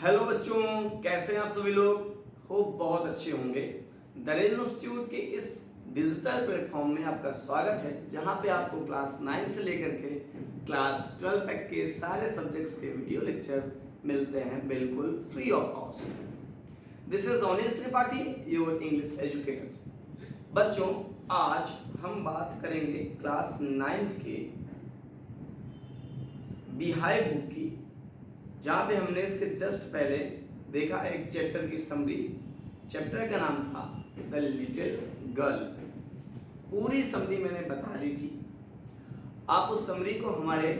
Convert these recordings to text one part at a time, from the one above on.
Hello बच्चों, कैसे हैं आप सभी लोग। होप बहुत अच्छे होंगे। द रेज इंस्टीट्यूट के इस डिजिटल प्लेटफॉर्म में आपका स्वागत है, जहां पे आपको क्लास 9 से लेकर के क्लास 12 तक के सारे सब्जेक्ट्स के वीडियो लेक्चर मिलते हैं बिल्कुल free of cost. This is Anil Tripathi, your English educator. बच्चों, आज हम बात करेंगे क्लास 9 के बिहाइव बुक की, जहाँ पे हमने इसके जस्ट पहले देखा एक चैप्टर की समरी। चैप्टर का नाम था द लिटिल गर्ल। पूरी समरी मैंने बता दी थी। आप उस समरी को हमारे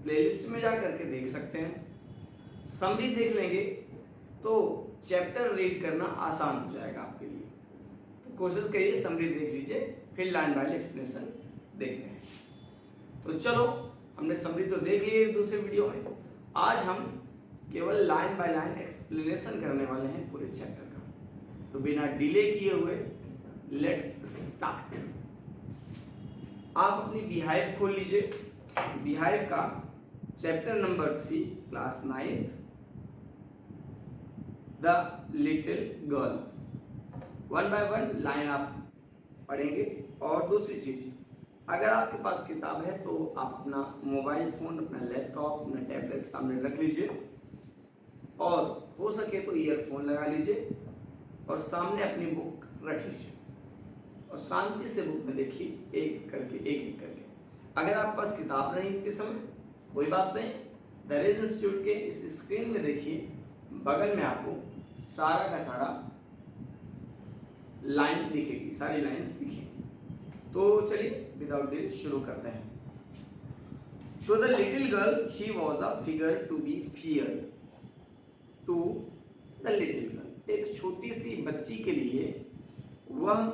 प्लेलिस्ट में जा करके देख सकते हैं। समरी देख लेंगे तो चैप्टर रीड करना आसान हो जाएगा आपके लिए। तो कोशिश करिए, समरी देख लीजिए, फिर लाइन बाय एक्सप्लेनेशन देखते हैं। तो चलो, हमने समरी तो देख ली है दूसरे वीडियो में। आज हम केवल लाइन बाय लाइन एक्सप्लेनेशन करने वाले हैं पूरे चैप्टर का। तो बिना डिले किए हुए लेट्स स्टार्ट। आप अपनी बिहाइव खोल लीजिए। बिहाइव का chapter number 3 class 9 the little girl. One by one line आप पढ़ेंगे। और दूसरी चीज, अगर आपके पास किताब है तो आप अपना मोबाइल फोन, अपना लैपटॉप, अपना टैबलेट सामने रख लीजिए और हो सके तो ईयरफोन लगा लीजिए और सामने अपनी बुक रख लीजिए और शांति से बुक में देखिए, एक एक करके। अगर आपके पास किताब नहीं इतने समय, कोई बात नहीं, द रेज इंस्टीट्यूट के इस स्क्रीन में देखिए, बगल में आपको सारा का सारा लाइन दिखेगी, सारी लाइंस दिखेगी। तो चलिए विदाउट डिले शुरू करते हैं। तो the little girl he was a figure to be feared. To the little girl, एक छोटी सी बच्ची के लिए वह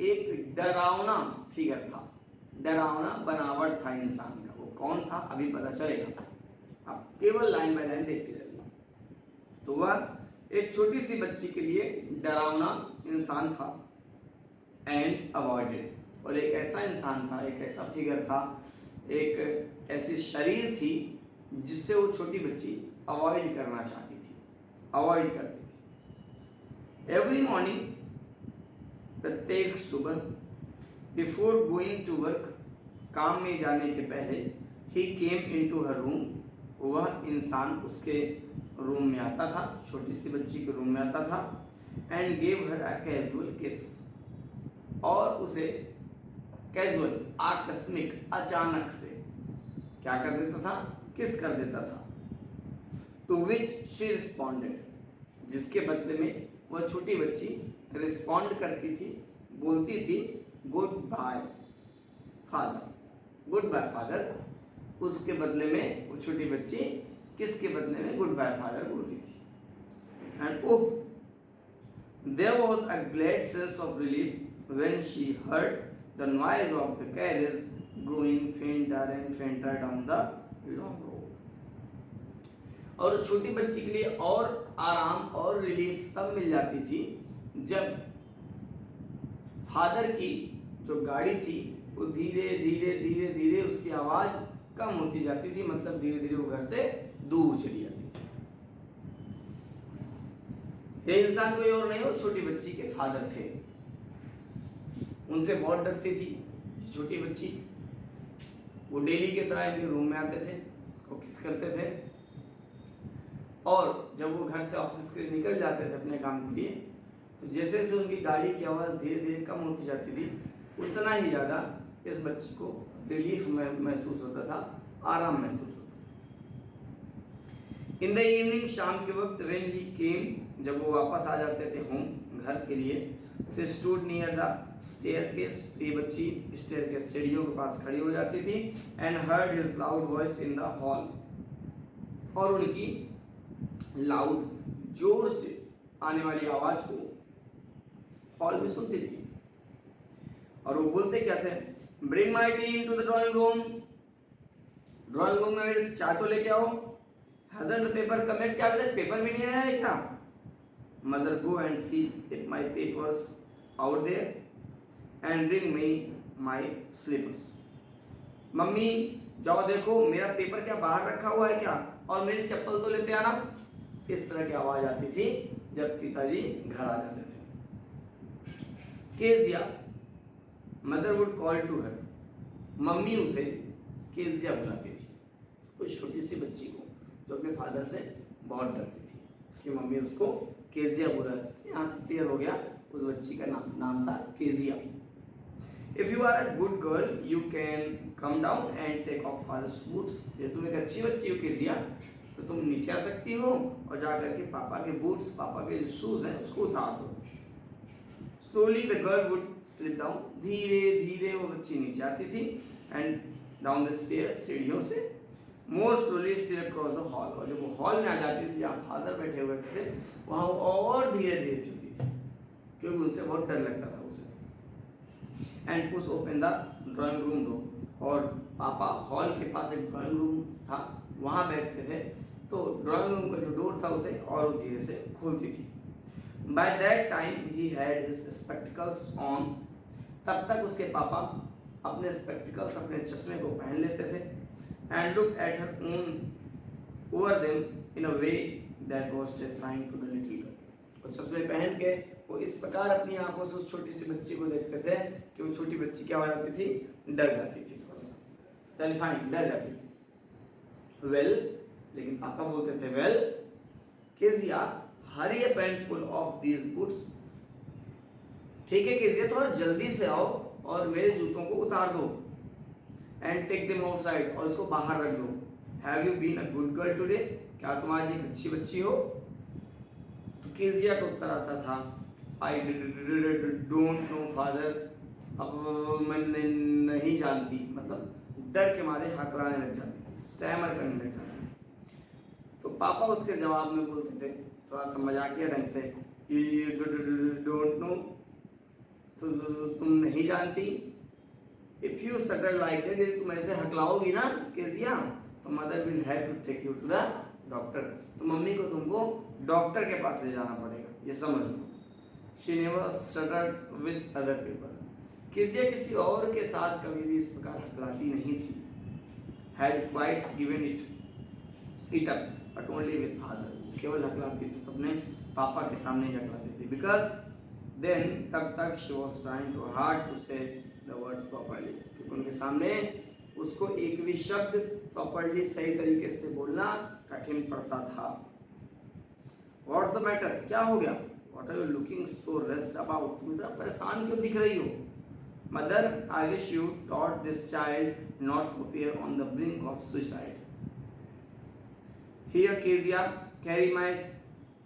एक डरावना फिगर था, डरावना बनावट था इंसान का। वो कौन था अभी पता चलेगा, आप केवल लाइन बाय लाइन देखते रहिए। तो वह एक छोटी सी बच्ची के लिए डरावना इंसान था। एंड अवॉइडेड, और एक ऐसा इंसान था, एक ऐसा फिगर था, एक ऐसी शरीर थी जिससे वो छोटी बच्ची अवॉइड करना चाहती थी, अवॉइड करती थी। एवरी मॉर्निंग, प्रत्येक सुबह, बिफोर गोइंग टू वर्क, काम में जाने के पहले, ही केम इनटू हर रूम, वह इंसान उसके रूम में आता था, छोटी सी बच्ची के रूम में आता था। And gave her a casual किस, और उसे कैजुअल, आकस्मिक, अचानक से क्या कर देता था, किस कर देता था। टू विच शी रिस्पॉन्डेड, जिसके बदले में वह छोटी बच्ची रिस्पॉन्ड करती थी, बोलती थी good bye father, good bye father. उसके बदले में वो छोटी बच्ची किसके बदले में गुड बाय फादर बोलती थी। And oh, there was a glad sense of relief when she heard the noise of the carriage growing fainter and fainter down the long road। और छोटी बच्ची के लिए और आराम और रिलीफ तब मिल जाती थी जब फादर की जो गाड़ी थी वो धीरे धीरे धीरे धीरे उसकी आवाज कम होती जाती थी, मतलब धीरे धीरे वो घर से दूर चली जाती थी। ये इंसान कोई और नहीं, वो छोटी बच्ची के फादर थे। उनसे बहुत डरती थी छोटी बच्ची। वो डेली की तरह इनके रूम में आते थे, उसको किस करते थे, और जब वो घर से ऑफिस के लिए निकल जाते थे अपने काम के लिए, तो जैसे जैसे उनकी गाड़ी की आवाज़ धीरे धीरे कम होती जाती थी, उतना ही ज़्यादा इस बच्ची को रिलीफ महसूस होता था, आराम महसूस होता था। इन द इवनिंग, शाम के वक्त, व्हेन ही केम, जब वो वापस आ जाते थे होम, घर के लिए, से स्टूड नियर द स्टेयरकेस, ये बच्ची स्टेयरकेस, सीढ़ियों के पास खड़ी हो जाती थी। And heard his loud voice in the hall, और उनकी लाउड, जोर से आने वाली आवाज को हॉल में सुनती थी। और वो बोलते क्या थे, bring my T into the drawing room, drawing room में चाय तो लेके आओ। हैजंट द पेपर कमिट, क्या अभी तक पेपर भी नहीं आया है क्या। Mother, go and see if my papers out there and bring me my slippers। Mummy जाओ देखो मेरा पेपर क्या बाहर रखा हुआ है क्या, और मेरी चप्पल तो लेते आना। इस तरह की आवाज आती थी जब पिताजी घर आ जाते थे। Kezia mother would call to her, mummy उसे केजिया बुलाती थी, उस छोटी सी बच्ची को जो अपने फादर से बहुत डरती थी। उसकी मम्मी उसको केजिया बुलाती थी। यहाँ से क्लियर हो गया उस बच्ची का नाम था Kezia. If you are a good girl you can come down and take off father's boots, ये तुम एक अच्छी बच्ची हो केजिया तो तुम नीचे आ सकती हो और जाकर के पापा के बूट्स, पापा के जो शूज हैं उसको उतार दो। Slowly the girl would slip down, धीरे धीरे वो बच्ची नीचे आती थी एंड डाउन द स्टेयर्स, सीढ़ियों से। मोर slowly still across the hall, और जब वो हॉल में आ जाती थी जहाँ फादर बैठे हुए थे वहाँ वो और धीरे धीरे चलती थी क्योंकि उनसे बहुत डर लगता था उसे। And push open the drawing room door, और पापा हॉल के पास एक ड्राइंग रूम था वहाँ बैठते थे तो ड्राइंग रूम का जो डोर था उसे और धीरे से खोलती थी। By that time he had his spectacles on, तब तक उसके पापा अपने स्पेक्टिकल्स, अपने चश्मे को पहन लेते थे। And look at her on over them in a way that was terrifying to the little girl, और चश्मे पहन के वो इस प्रकार अपनी आंखों से उस छोटी सी बच्ची को देखते थे कि वो छोटी बच्ची क्या हो जाती थी, डर जाती थी, थोड़ा सा टेरिफाइंग, डर जाती थी। वेल, लेकिन पापा बोलते थे well Kezia hurry up and pull off these boots, ठीक है केजिया थोड़ा जल्दी से आओ और मेरे जूतों को उतार दो। एंड टेक देम आउटसाइड, और इसको बाहर रख दो। Have you been a good girl today, क्या तुम आज एक अच्छी बच्ची हो? तो केजिया का उत्तर आता था आई डोंट नो फादर, अब मैं नहीं जानती, मतलब डर के मारे हकलाने लग जाती थी, स्टैमर करने लग जाती थी। तो पापा उसके जवाब में बोलते थे थोड़ा सा मजाकिया ढंग से, डोंट नो, तो तुम नहीं जानती। If you stutter like that, यदि तुम ऐसे हकलाओगी ना केजिया तो mother will have to take you to the doctor, तो मम्मी को तुमको डॉक्टर के पास ले जाना पड़ेगा, ये समझ लो। She never stuttered with other people, Kezia किसी और के साथ कभी भी इस प्रकार हकलाती नहीं थी। Had quite given it up but only with father, केवल हकलाती थी तो अपने पापा के सामने ही हकलाती थी। बिकॉज देन तब तक she was trying too hard to say the words properly, क्योंकि उनके सामने उसको एक भी शब्द प्रॉपर्ली सही तरीके से बोलना कठिन पड़ता था। व्हाट्स द मैटर, क्या हो गया? What are you looking so rest about, तुम इतना परेशान क्यों दिख रही हो? Mother I wish you taught this child not to appear on the brink of suicide. Here Kezia, carry my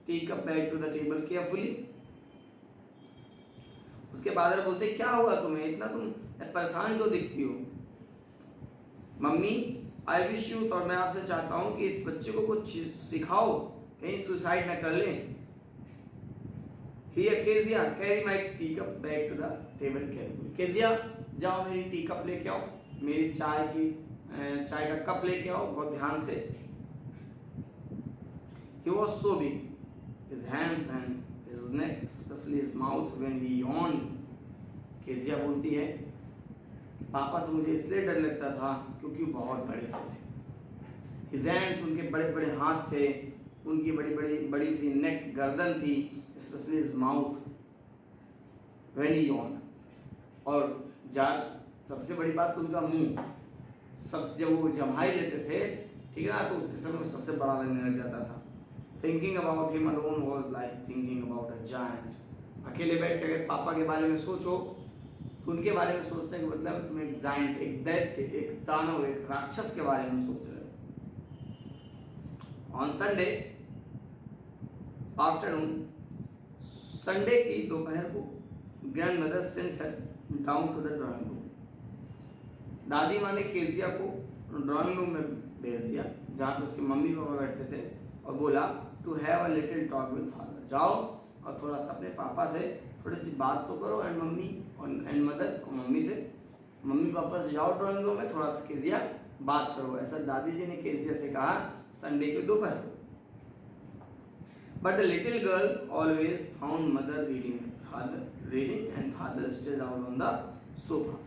teacup back to the table carefully. उसके father बोलते क्या हुआ तुम्हें, इतना तुम परेशान क्यों दिखती हो? मम्मी आई विश यू, और मैं आपसे चाहता हूँ कि इस बच्चे को कुछ सिखाओ, कहीं सुसाइड न कर ले। Here Kezia, carry my teacup back to the table carefully. Kezia जाओ मेरी टी कप लेके आओ, मेरी चाय का कप लेके आओ बहुत ध्यान से। He was so big, his hands and his neck, especially his mouth when he yawned. Kezia बोलती है पापा से मुझे इसलिए डर लगता था क्योंकि बहुत बड़े से थे। His hands, उनके बड़े बड़े हाथ थे, उनकी बड़ी सी नेक, गर्दन थी, especially his mouth when he yawned, और सबसे बड़ी बात तो उनका मुंह, सब जब वो जम्हाई लेते थे ठीक है ना तो उस समय सबसे बड़ा लगने लग जाता था। Thinking about him alone was like thinking about a giant. अकेले बैठ के अगर पापा के बारे में सोचो तो उनके बारे में सोचने का मतलब है तुम एक जायंट, एक दैत्य, एक दानव, एक राक्षस के बारे में सोच रहे हो। ऑन संडे आफ्टरनून, संडे की दोपहर को grandmother sent her down to the drawing room, दादी माँ ने केजिया को ड्राइंग रूम में भेज दिया जहाँ पर उसके मम्मी पापा बैठते थे और बोला to have a little talk with father, जाओ और थोड़ा सा अपने पापा से थोड़ी सी बात तो करो, एंड मम्मी एंड मदर, और मम्मी से, मम्मी पापा से जाओ ड्राइंग रूम में थोड़ा सा केजिया बात करो, ऐसा दादी जी ने केजिया से कहा संडे के दोपहर को। But the little girl always found mother reading and father stage out on the sofa.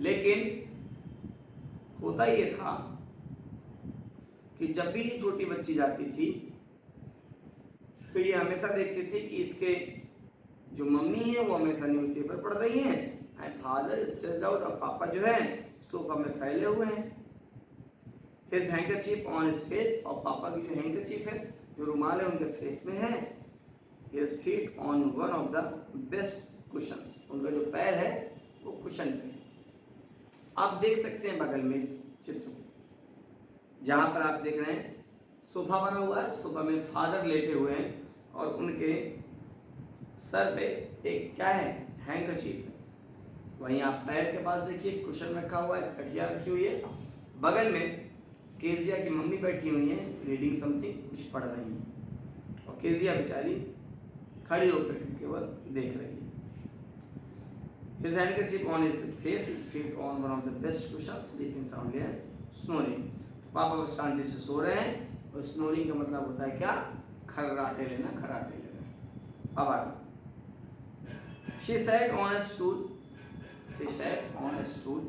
लेकिन होता ये था कि जब भी ये छोटी बच्ची जाती थी तो ये हमेशा देखती थी कि इसके जो मम्मी है वो हमेशा न्यूज़पेपर पढ़ रही हैं एंड फादर स्ट्रेस्ड आउट, और पापा जो है सोफा में फैले हुए हैं। His handkerchief on his face, और पापा की जो हैंकरचीफ है, जो रुमाल है, उनके फेस में है। His feet on one of the best cushions, उनका जो पैर है वो कुशन पे है। आप देख सकते हैं बगल में इस चित्र को, जहाँ पर आप देख रहे हैं सोफा बना हुआ है, सोफा में फादर लेटे हुए हैं और उनके सर पे एक क्या है, हैंकरचीफ है। वहीं आप पैर के पास देखिए कुशन रखा हुआ है, तकिया रखी हुई है। बगल में केजिया की मम्मी बैठी हुई है, रीडिंग समथिंग, कुछ पढ़ रही हैं, और केजिया बेचारी खड़ी होकर केवल देख रही है। His handkerchief on his face, his feet on one of the best cushions, sleeping soundly and snoring. पापा शांति से सो रहे हैं, और स्नोरिंग का मतलब होता है क्या, खर्राटे लेना, खर्राटे लेना। अब आगे, she sat on a stool, she sat on a stool.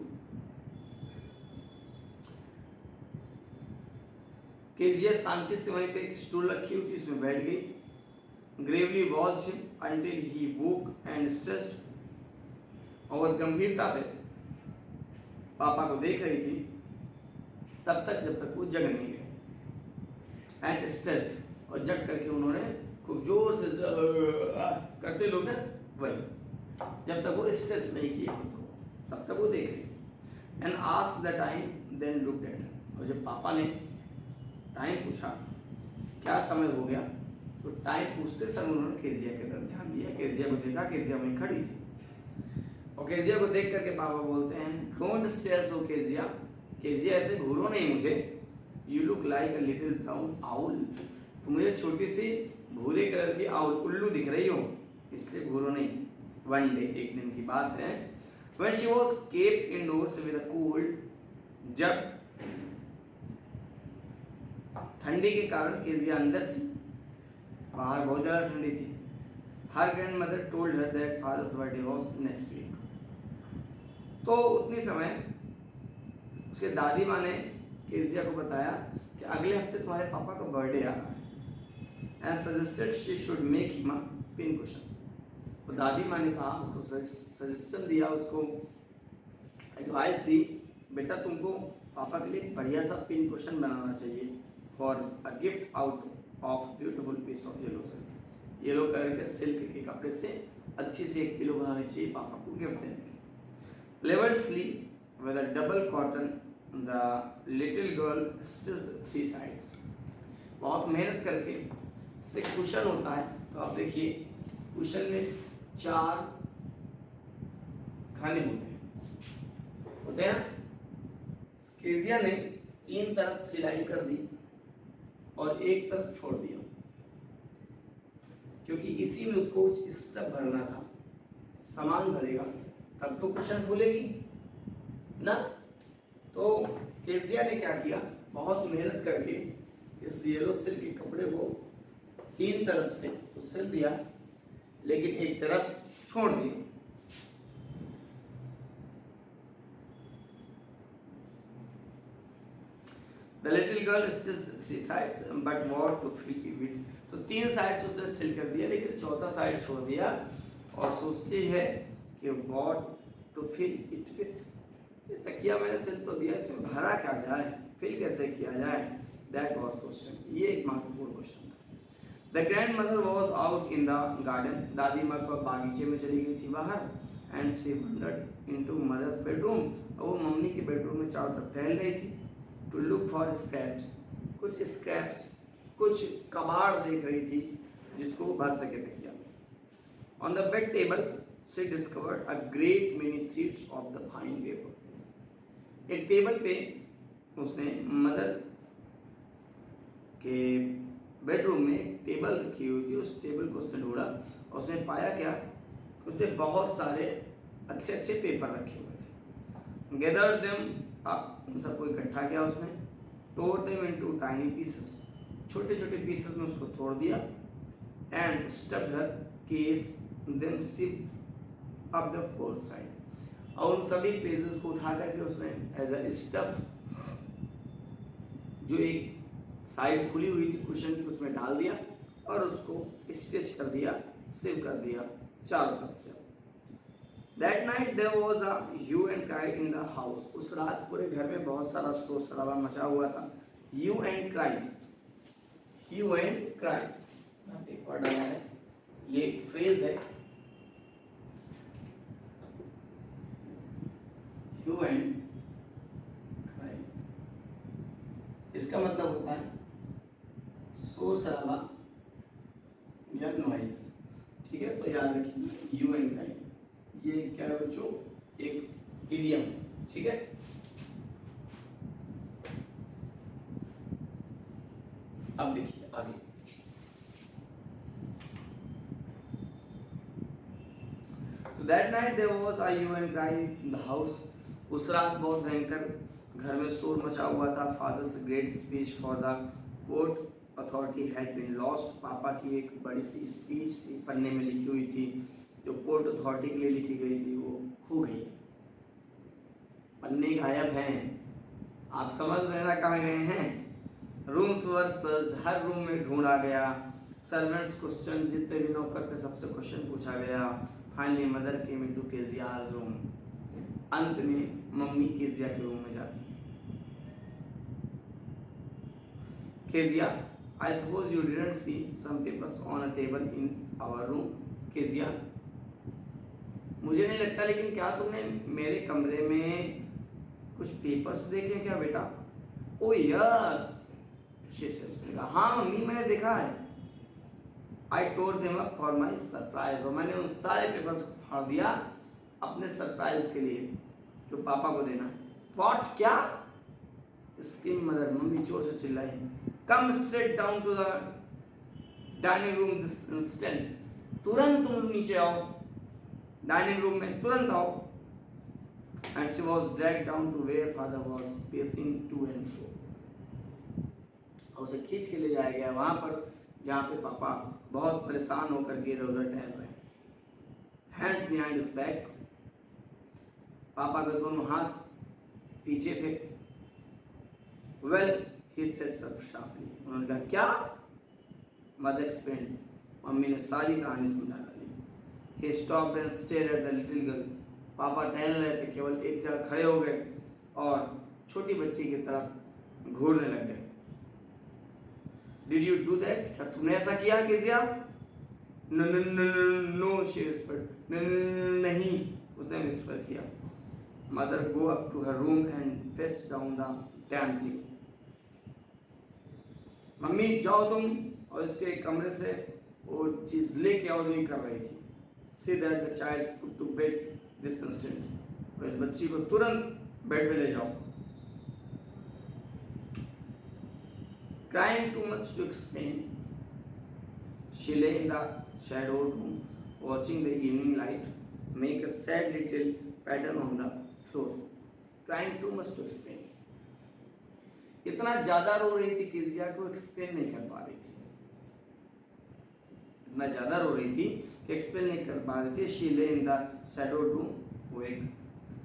Kezia शांति से वहीं पे एक स्टूल रखी हुई थी, उसमें बैठ गई। Gravely watched him until he woke and stressed, और गंभीरता से पापा को देख रही थी तब तक जब तक वो जग नहीं गए। एंड स्ट्रेस्ड, और जग करके उन्होंने खूब जोर से करते लोग ना, वही, जब तक वो स्ट्रेस नहीं किए खुद को तब तक वो देख रही थी। And asked the time then looked at, और जब पापा ने टाइम पूछा क्या समय हो गया, तो टाइम पूछते समय उन्होंने केजिया की तरफ ध्यान दिया। केजिया को देखा, केजिया वहीं खड़ी थी, और केजिया को देख करके पापा बोलते हैं, don't stare so Kezia, Kezia ऐसे घूरो नहीं मुझे, you look like a little brown owl, तुम मुझे छोटी सी भूरे कलर की आउल, उल्लू दिख रही हो, इसलिए घूरो नहीं। वन डे, एक दिन की बात है, when she was kept indoors with a cold, जब ठंडी के कारण केजिया अंदर थी, बाहर बहुत ज़्यादा ठंडी थी। Her grandmother told her that father's birthday was next week, तो उतनी समय उसके दादी माँ ने केजिया को बताया कि अगले हफ्ते तुम्हारे पापा का बर्थडे आ रहा है, and suggested she should make him a pin cushion. तो दादी माँ ने कहा, उसको सजेशन दिया, उसको एडवाइस दी, बेटा तुमको पापा के लिए एक बढ़िया सा पिन कुशन बनाना चाहिए for a gift out of beautiful piece of yellow silk, yellow colour के सिल्क के कपड़े से अच्छी सी एक पिलो बनानी चाहिए पापा को गिफ्ट देने के। लेवर्डली with a double cotton the little girl stitched 3 sides, बहुत मेहनत करके से कुशन होता है, तो आप देखिए कुशन में 4 खाने होते हैं ना। केजिया ने 3 तरफ सिलाई कर दी और एक तरफ छोड़ दिया, क्योंकि इसी में उसको स्टफ भरना था, सामान भरेगा तब तो कुशन खुलेगी ना। तो केजिया ने क्या किया, बहुत मेहनत करके इस येलो सिल्क के कपड़े को 3 तरफ से तो सिल दिया, लेकिन एक तरफ छोड़ दिया। The little girl stitched 3 sides, but what to fill it with? तो 3 साइड उसने सिल कर दिया, लेकिन चौथा साइड छोड़ दिया, और सोचती है कि what to fill it with? ये तकिया मैंने सिल तो दिया, इसमें भरा क्या जाए, फिल कैसे किया जाए? That was question. ये एक महत्वपूर्ण क्वेश्चन था। The grandmother was out in the garden. दादी माँ तो बागीचे में चली गई थी बाहर, and she wandered into mother's bedroom. और वो मम्मी के बेडरूम में चारों तरफ टहल रही थी। To look for scraps, कुछ स्क्रैप्स, कुछ कबाड़ देख रही थी जिसको भर सके तकिया। On the bed table, she discovered a great many sheets of the fine paper. एक टेबल पे उसने मदर के बेडरूम में एक टेबल रखी हुई थी, उस टेबल को उसने ढूंढा और उसने पाया क्या, उसने बहुत सारे अच्छे अच्छे पेपर रखे हुए थे। Gathered them up, उन सबको इकट्ठा किया उसने। tore them into tiny pieces, छोटे छोटे पीसेस में उसको तोड़ दिया। and stuffed her case them shipped up the fourth side, और उन सभी पेजेस को उठा करके उसने एज अ स्टफ, जो एक साइड खुली हुई थी कुशन की, उसमें डाल दिया और उसको स्टिच कर दिया, सिव कर दिया चारों तरफ से। That night there was a hue and cry in the house. उस रात पूरे घर में बहुत सारा शोर शराबा मचा हुआ था। Hue and cry, hue and cry एक वर्ड आया है, ये फ्रेज है। hue and cry इसका मतलब होता है शोर शराबा या नॉइज, ठीक है। तो याद रखिए hue and cry ये क्या है बच्चों, एक इडियम, ठीक है। अब देखिए आगे, तो that night there was a hue and cry in the house. उस रात बहुत भयंकर घर में शोर मचा हुआ था। Father's great speech for the court authority had been lost. Papa की एक बड़ी सी स्पीच थी, पन्ने में लिखी हुई थी, जो कोर्ट अथॉरिटी के लिए लिखी गई थी, वो खो गई। पन्ने गायब हैं, आप समझ लेना कहाँ गए हैं। रूम्स वर सर्च्ड, हर रूम में ढूंढा गया। सर्वेंट्स क्वेश्चन, जितने भी नौकर थे सबसे क्वेश्चन पूछा गया। Finally mother came into Keziah's room, अंत में मम्मी केजिया के रूम में जाती है। Kezia, I suppose you didn't see some papers on a table in our room. Kezia, मुझे नहीं लगता, लेकिन क्या तुमने मेरे कमरे में कुछ पेपर्स देखे क्या बेटा? ओ यस, उसने कहा हाँ मम्मी मैंने देखा है। I tore them up for my surprise, और मैंने उन सारे पेपर्स को फाड़ दिया अपने सरप्राइज के लिए जो पापा को देना। व्हाट, क्या? इसकी मदर, मम्मी जोर से चिल्लाई। Come straight down to the dining room this instant, तुरंत तुम नीचे आओ, डाइनिंग रूम में तुरंत आओ। And she was dragged down to where father was pacing to and fro. और उसे खींच के ले जाया गया वहां पर जहाँ पे पापा बहुत परेशान होकर के इधर उधर टहल रहे हैं। Hands behind his back, पापा के दोनों हाथ पीछे थे। Well, he said sharply. उन्होंने कहा क्या? Mother explained. मम्मी ने सारी कहानी समझा डाली। He stopped and stared at the little girl. पापा टहल रहे थे, केवल एक जगह खड़े हो गए और छोटी बच्ची की तरफ घूरने लग गए। Did you do that? क्या तुमने ऐसा किया Kezia? No, no, no, no, she whispered. नहीं, उसने whisper किया। Mother go up to her room and fetch down the damn thing. Mummy जाओ तुम और इसके कमरे से वो चीज लेके आओ जो ही कर रही थी। See that the child is put to bed this instant. और इस बच्ची को तुरंत बेड पे ले जाओ। Crying too much to explain, she lay in the shadowed room, watching the evening light make a sad little pattern on the floor. Crying too much to explain. इतना ज्यादा रो रही थी केजिया को एक्सप्लेन नहीं कर पा रही थी। इतना ज्यादा रो रही थी कि एक्सप्लेन नहीं कर पा रही थी। She lay in the shadowed room, वो एक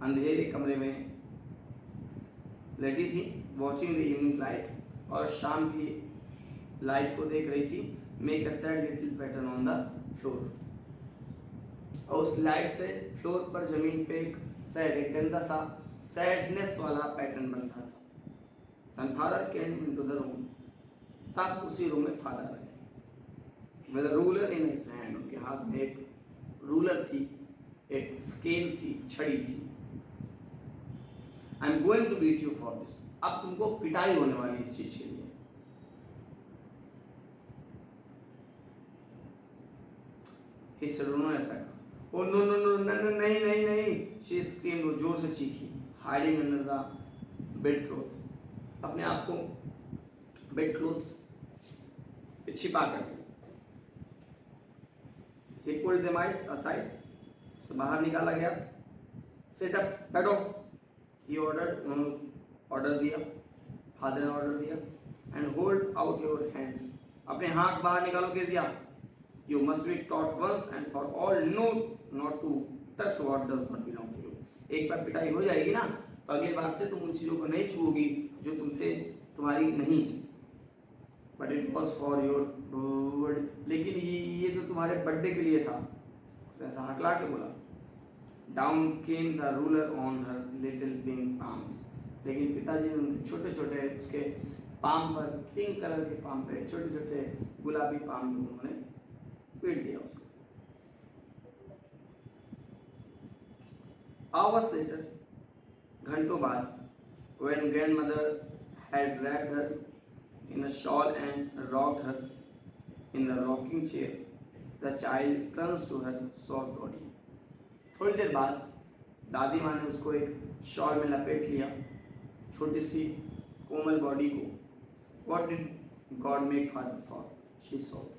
अंधेरे कमरे में लेटी थी। Watching the evening light, और शाम की लाइट को देख रही थी। Make a sad little pattern on the floor, और उस लाइट से फ्लोर पर जमीन पे एक सैड, एक गंदा सा सैडनेस वाला पैटर्न बन रहा था। And father came into the room, तब उसी रूम में फादर आए। With a ruler in his hand, उनके हाथ में एक रूलर थी, एक स्केल थी, छड़ी थी। I am going to beat you for this. अब तुमको पिटाई होने वाली इस चीज के लिए। He said, उन्होंने ऐसा कहा। Oh no no no no no नहीं नहीं नहीं। She screamed, वो जोर से चीखी। Hiding under the bedclothes, अपने आप को बेड क्लोथ्स पे छिपा करके। He pulled them aside, उसे बाहर निकाला गया। Sit up, बैठो, he ordered, उन्होंने ऑर्डर दिया, फादर ने ऑर्डर दिया। And hold out your hands, अपने हाथ बाहर निकालो Kezia. You must be taught once and for all not to touch what does not belong to you. एक बार पिटाई हो जाएगी ना, तो अगली बार से तुम उन चीजों को नहीं छूओगी जो तुमसे तुम्हारी नहीं है। But it was for your good तुम्हारे बर्थडे के लिए था। उसने ऐसा हकला के बोला। Down came the ruler on her little pink palms. लेकिन पिताजी ने उनके छोटे छोटे उसके पाम पर, पिंक कलर के पाम पे छोटे छोटे गुलाबी पाम को उन्होंने पीट दिया उसको। Hours later, घंटों बाद, when grandmother had wrapped her in a shawl and rocked her in the rocking chair, the child turns to her soft body. थोड़ी देर बाद दादी माँ ने उसको एक शॉल में लपेट लिया, छोटी सी कोमल बॉडी को। What did God make father for? She sobbed.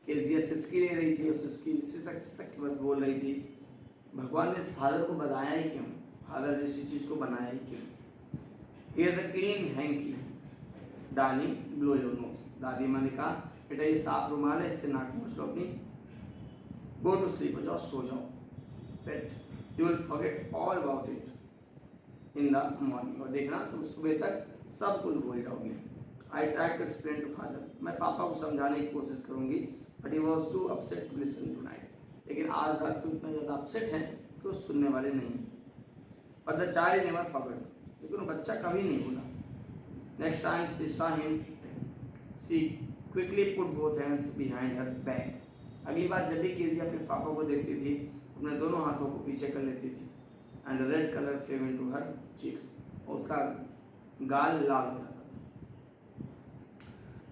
Kezia सिसकी ले रही थी, सिसक सिसक के बस बोल रही थी, भगवान ने इस फादर को बनाया ही क्यों? फादर जैसी चीज को बनाया ही क्यों? He has a clean hanky, darling, blow your nose. दादी माँ ने कहा, बेटा ये साफ रुमाल है, इससे नाक पोंछ लो अपनी। Go to sleep, हो जाओ, सो जाओ। Pet, you will forget all about it in the morning. और देखना तुम सुबह तक सब कुछ भूल जाओगी। I tried to explain to father. मैं पापा को समझाने की कोशिश करूंगी, but he was too upset to listen tonight. लेकिन आज रात को इतना ज़्यादा अपसेट है कि वो सुनने वाले नहीं हैं। But the child never forgot. लेकिन वो बच्चा कभी नहीं भूला। Next time she saw him, she quickly put both hands behind her back. अगली बार जब भी केजी अपने पापा को देखती थी, अपने दोनों हाथों को पीछे कर लेती थी। And the red color came into her cheeks. और उसका गाल लाल हो जाता था।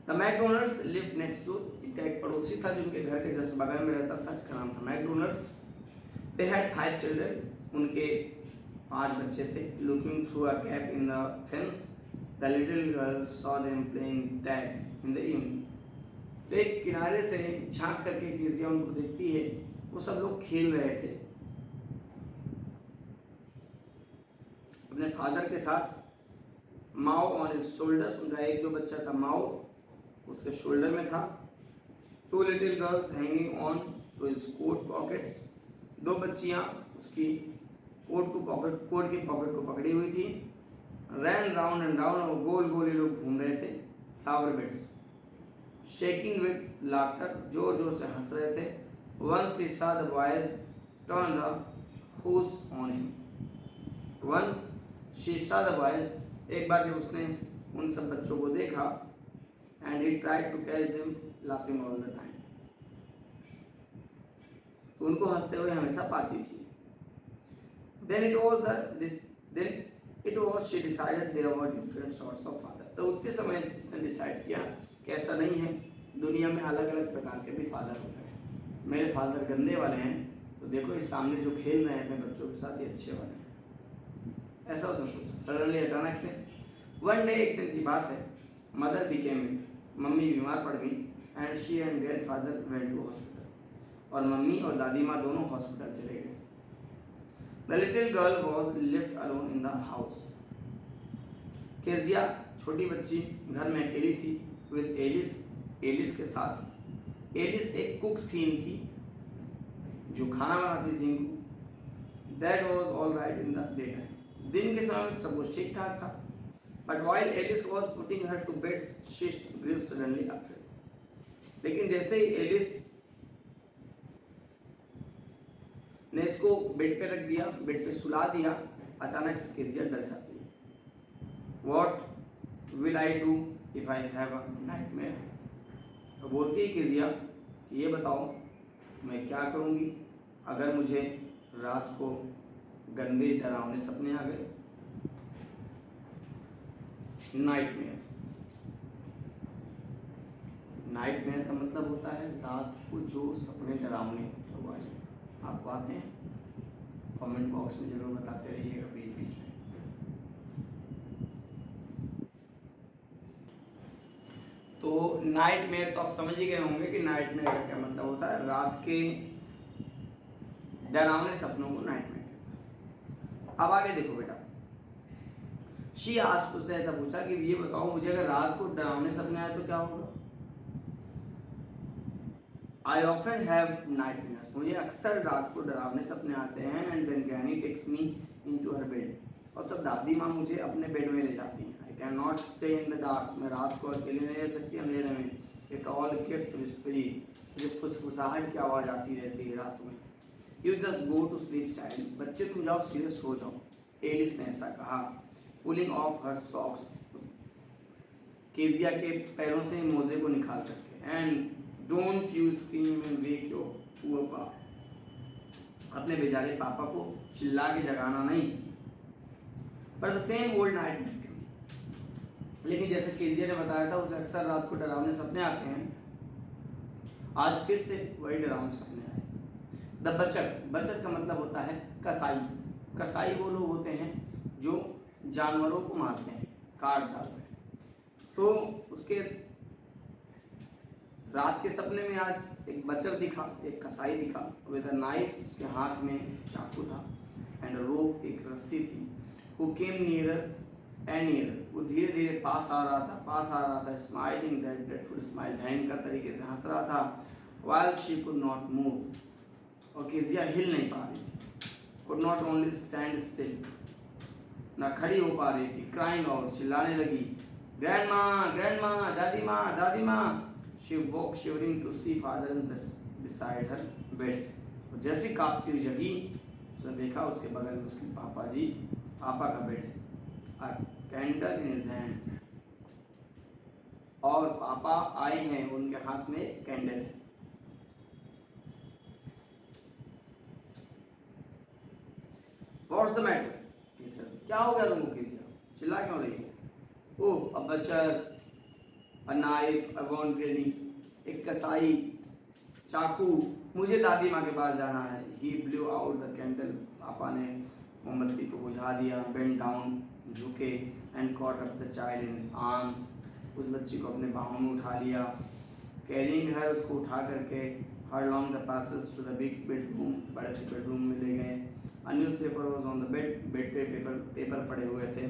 The McDonald's lived next door. इनका एक पड़ोसी था जो उनके घर के जस्ट बगल में रहता था, इसका नाम था मैकडोनल्ड्स। They had 5 children. उनके 5 बच्चे थे। Looking through a gap in the fence, the little girl saw them playing tag in the evening. तो एक किनारे से झांक करके केजिया उनको देखती है, वो सब लोग खेल रहे थे अपने फादर के साथ। माओ ऑन हिज शोल्डर्स, उनका एक जो बच्चा था माओ उसके शोल्डर में था। 2 little girls hanging on to his coat pockets, 2 बच्चियां उसकी कोट की पॉकेट को पकड़ी हुई थी। Ran round and round, और गोल गोल ये लोग घूम रहे थे। Flower beds, shaking with laughter, जोर जोर से हंस रहे थे। Once he saw the boys turn the hose on him. Once she saw the boys, एक बार जब उसने उन सब बच्चों को देखा, and he tried to catch them laughing all the time. तो उनको हंसते हुए हमेशा पाती थी। Then she decided there were different sorts of father. तो उतने समय उसने डिसाइड किया कि ऐसा नहीं है, दुनिया में अलग अलग प्रकार के भी फादर होते हैं। मेरे फादर गंदे वाले हैं, तो देखो इस सामने जो खेल रहे हैं अपने बच्चों के साथ, ये अच्छे वाले हैं। ऐसा उसने सोचा। सडनली, अचानक से, वन डे, एक दिन की बात है, मदर बिकेम इल, मम्मी बीमार पड़ गई। And she and grandfather went to hospital, और मम्मी और दादी माँ दोनों हॉस्पिटल चले गए। The little girl was left alone in the house. Kezia छोटी बच्ची घर में अकेली थी विद एलिस के साथ। एलिस एक कुक थी इनकी, जो खाना बनाती थी इनको। That was all right in the day time, दिन के समय में सब कुछ ठीक ठाक था। But while Alice was putting her to bed, she grew suddenly afraid. लेकिन जैसे ही एलिस ने इसको बेड पे रख दिया, बेड पे सुला दिया, अचानक से केजिया डर जाती है। What will I do if I have a nightmare? तो बोलती है केजिया कि ये बताओ मैं क्या करूँगी अगर मुझे रात को गंदे डरावने सपने आ गए। नाइटमेयर, नाइटमेयर का मतलब होता है रात को जो सपने डरावने होते हैं। आपको आते हैं? कमेंट बॉक्स में जरूर बताते रहिएगा बीच बीच में। तो नाइटमेयर तो आप समझ ही गए होंगे कि नाइटमेयर का क्या मतलब होता है। रात के डरावने सपनों को नाइटमेयर कहते हैं। अब आगे देखो बेटा, शी आस्क्ड, उसने ऐसा पूछा कि ये बताओ मुझे अगर रात को डरावने सपने आए तो क्या होगा। आई ऑफन हैव नाइटमेयर्स, मुझे अक्सर रात को डरावने सपने आते हैं। And then granny takes me into her bed, और तब दादी माँ मुझे अपने बेड में ले जाती हैं। I can not stay in the dark, मैं रात को अकेले नहीं रह सकती अंधेरे में। इट ऑल गेट्स विस्परी, मुझे फुसफुसाहट की आवाज़ आती रहती है रात में। You just go to sleep child, बच्चे तुम जाओ सीधे सो जाओ, एलिस ने ऐसा कहा। Pulling of her socks, Kezia के पैरों से मोजे को निकाल करके। And don't you scream and wake your poor पापा, अपने बेचारे पापा को चिल्ला के जगाना नहीं। पर द सेम ओल्ड नाइट, लेकिन जैसे केजिया ने बताया था उसे अक्सर रात को डरावने सपने आते हैं, आज फिर से वही डरावने सपने आए। द बचर, बचर का मतलब होता है कसाई। कसाई वो लोग होते हैं जो जानवरों को मारते हैं, काट डालते हैं। तो उसके रात के सपने में आज एक बचर दिखा, एक कसाई दिखा विद अ नाइफ, उसके हाथ में चाकू था, एंड रोप, एक रस्सी थी। Who came nearer and nearer, वो धीरे धीरे पास आ रहा था, स्माइलिंग दैट ड्रेडफुल स्माइल, भयंकर तरीके से हंस रहा था। While she could not move, और केजिया हिल नहीं पा रही थी। Could not only stand still, ना खड़ी हो पा रही थी। क्राइंग आउट, चिल्लाने लगी, ग्रैंडमा, दादी माँ। She walk shivering to see father beside her bed, जैसी कांपती हुई जगी, उसने देखा उसके बगल में उसके पापा का बेड है। A candle in his hand, और पापा आए हैं, उनके हाथ में एक कैंडल है। What's the matter? he said. क्या हो गया तुमको केजिया, चिल्ला क्यों रही हो? ओह, a butcher, a knife, a wound granny, एक कसाई, चाकू, मुझे दादी माँ के पास जाना है। He blew out the candle, पापा ने मोमबत्ती को बुझा दिया। Bent down, झुके, and caught up the child in his arms, उस बच्ची को अपने बाहों में उठा लिया। कैरिंग हर, उसको उठा करके her long the passage to the big bedroom, बड़े से बेडरूम में ले गए। A newspaper was on the bed, bed पे पेपर पड़े हुए थे।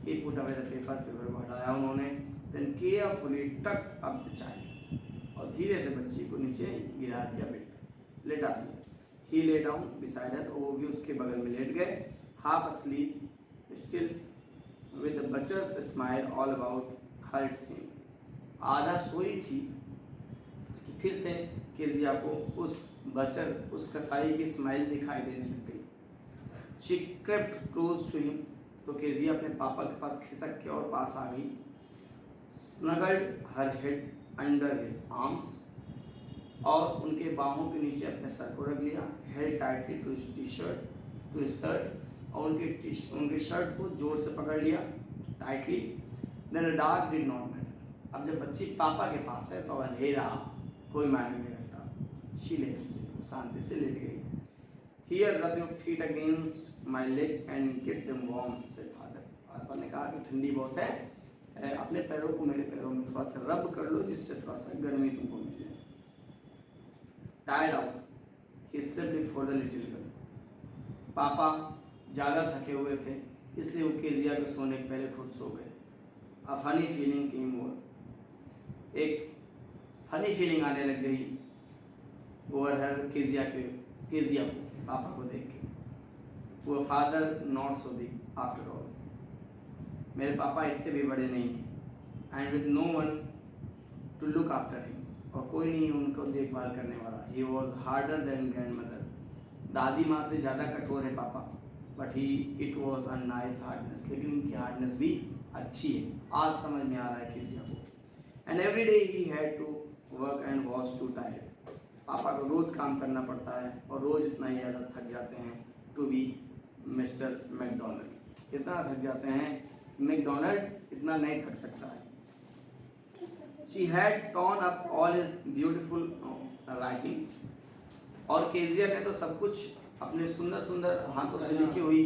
He put away the paper को हटाया उन्होंने। Then carefully tucked up the child, और धीरे से बच्ची को नीचे गिरा दिया, बेड पे लेटा दिया। ही ले डाउन बिसाइड हर, वो भी उसके बगल में लेट गए। Half asleep still with the butcher's smile all about her it seemed, आधा सोई थी कि फिर से केजिया को उस बचर, उस कसाई की स्माइल दिखाई देने लग गई। She crept close to him, तो केजिया अपने पापा के पास खिसक के और पास आ गई। Snuggled her head under his arms, और उनके बाहों के नीचे अपने सर को रख लिया। Held tightly to his shirt, और उनके शर्ट को जोर से पकड़ लिया, tightly. Then dark did not matter, अब जब बच्ची पापा के पास है तो अंधेरा कोई मायने नहीं रखता। शी ले स्टिल, वो शांति से लेट गई। Here rub your feet against my leg and get them warm, said father, पापा ने कहा कि ठंडी बहुत है, अपने पैरों को मेरे पैरों में थोड़ा सा रब कर लो, जिससे थोड़ा सा गर्मी तुमको मिल जाए। Tired out, he slept before the little girl, पापा ज़्यादा थके हुए थे, इसलिए वो केजिया के सोने के पहले खुद सो गए। A funny feeling came over, एक फनी फीलिंग आने लग गई ओवर हर, केजिया को, पापा को देख के। वो father not so big after all, मेरे पापा इतने भी बड़े नहीं हैं। And with no one to look after him, और कोई नहीं उनको देखभाल करने वाला। He was harder than grandmother, दादी माँ से ज़्यादा कठोर है papa. But he it was a nice hardness, लेकिन उनकी हार्डनेस भी अच्छी है, आज समझ में आ रहा है किसी को। And every day he had to work and was too tired, papa को रोज़ काम करना पड़ता है और रोज़ इतना ही ज़्यादा थक जाते हैं टू बी मिस्टर मैकडोनल्ड, इतना थक जाते हैं कि मैकडोनल्ड इतना नहीं थक सकता है। She had torn up all his beautiful writing, और केजिया ने तो सब कुछ अपने सुंदर सुंदर हाथों से लिखी हुई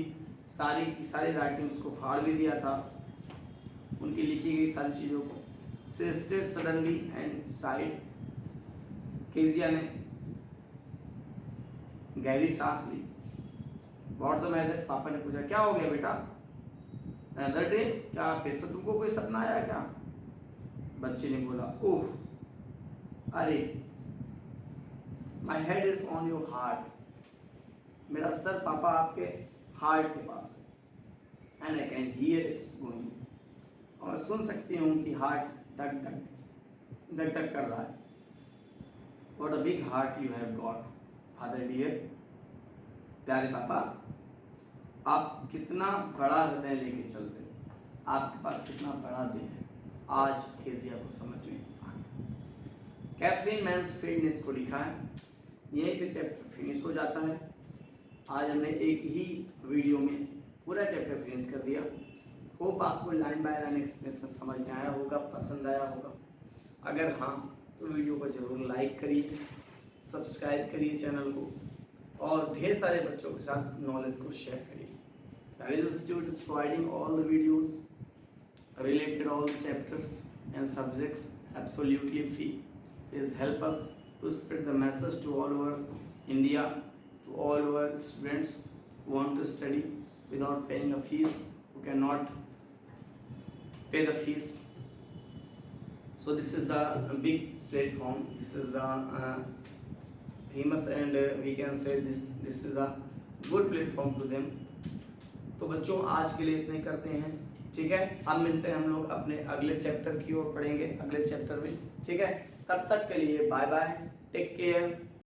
सारी की सारी राइटिंग्स को फाड़ भी दिया था, उनकी लिखी गई सारी चीज़ों को। से state suddenly and side, Kezia ने गहरी सांस ली। व्हाट द मैटर, पापा ने पूछा, क्या हो गया बेटा? अनदर ड्रीम, क्या फिर से तुमको कोई सपना आया क्या? बच्चे ने बोला, ओह, अरे, my head is on your heart, मेरा सर पापा आपके हार्ट के पास है। And I can hear it's going, और सुन सकती हूँ कि हार्ट धक धक इधर तक कर रहा है। What a big heart you have got, father dear. प्यारे पापा, आप कितना बड़ा हृदय लेके चलते हो, आपके पास कितना बड़ा दिल है। आज केजिया को समझ में आ गया। कैथरीन मैन्सफील्ड ने इसको लिखा है। यहीं पे चैप्टर फिनिश हो जाता है। आज हमने एक ही वीडियो में पूरा चैप्टर फिनिश कर दिया। होप आपको लाइन बाय लाइन एक्सप्लेनेशन समझ में आया होगा, पसंद आया होगा। अगर हाँ तो वीडियो को जरूर लाइक करिए, सब्सक्राइब करिए चैनल को, और ढेर सारे बच्चों के साथ नॉलेज को शेयर करिए। The institute is providing all the videos related all the chapters and subjects absolutely free. Please help us to spread the message to all over India, to all our students who want to study without paying a fees, who cannot pay the fees. So this is the big platform, this is the famous, and we can say this is a good platform to them. तो बच्चों आज के लिए इतना ही करते हैं, ठीक है। अब मिलते हैं हम लोग अपने अगले चैप्टर की ओर, पढ़ेंगे अगले चैप्टर में, ठीक है। तब तक के लिए बाय बाय, टेक केयर।